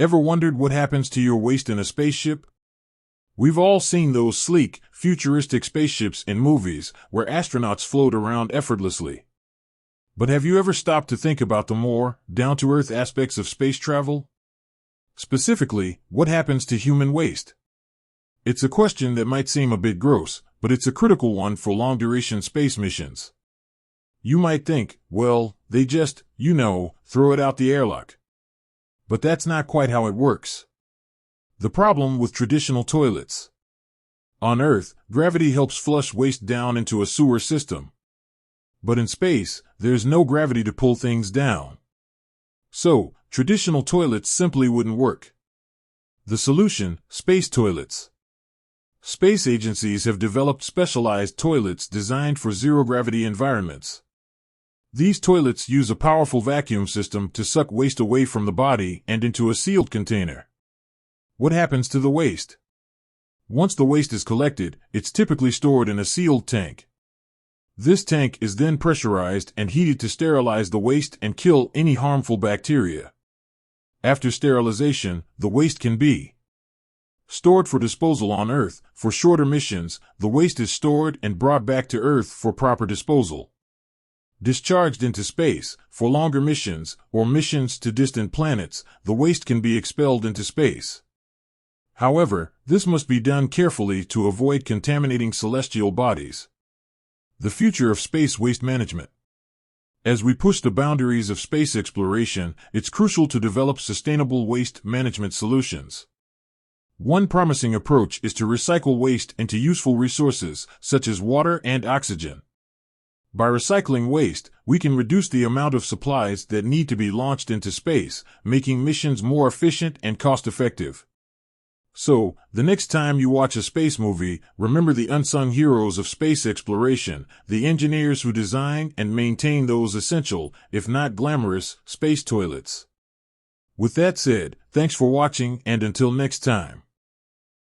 Ever wondered what happens to your waste in a spaceship? We've all seen those sleek, futuristic spaceships in movies where astronauts float around effortlessly. But have you ever stopped to think about the more down-to-earth aspects of space travel? Specifically, what happens to human waste? It's a question that might seem a bit gross, but it's a critical one for long-duration space missions. You might think, well, they just, throw it out the airlock. But that's not quite how it works. The problem with traditional toilets. On Earth, gravity helps flush waste down into a sewer system. But in space, there's no gravity to pull things down. So, traditional toilets simply wouldn't work. The solution: space toilets. Space agencies have developed specialized toilets designed for zero-gravity environments. These toilets use a powerful vacuum system to suck waste away from the body and into a sealed container. What happens to the waste? Once the waste is collected, it's typically stored in a sealed tank. This tank is then pressurized and heated to sterilize the waste and kill any harmful bacteria. After sterilization, the waste can be stored for disposal on Earth. For shorter missions, the waste is stored and brought back to Earth for proper disposal. Discharged into space, for longer missions, or missions to distant planets, the waste can be expelled into space. However, this must be done carefully to avoid contaminating celestial bodies. The future of space waste management. As we push the boundaries of space exploration, it's crucial to develop sustainable waste management solutions. One promising approach is to recycle waste into useful resources, such as water and oxygen. By recycling waste, we can reduce the amount of supplies that need to be launched into space, making missions more efficient and cost-effective. So, the next time you watch a space movie, remember the unsung heroes of space exploration, the engineers who design and maintain those essential, if not glamorous, space toilets. With that said, thanks for watching, and until next time.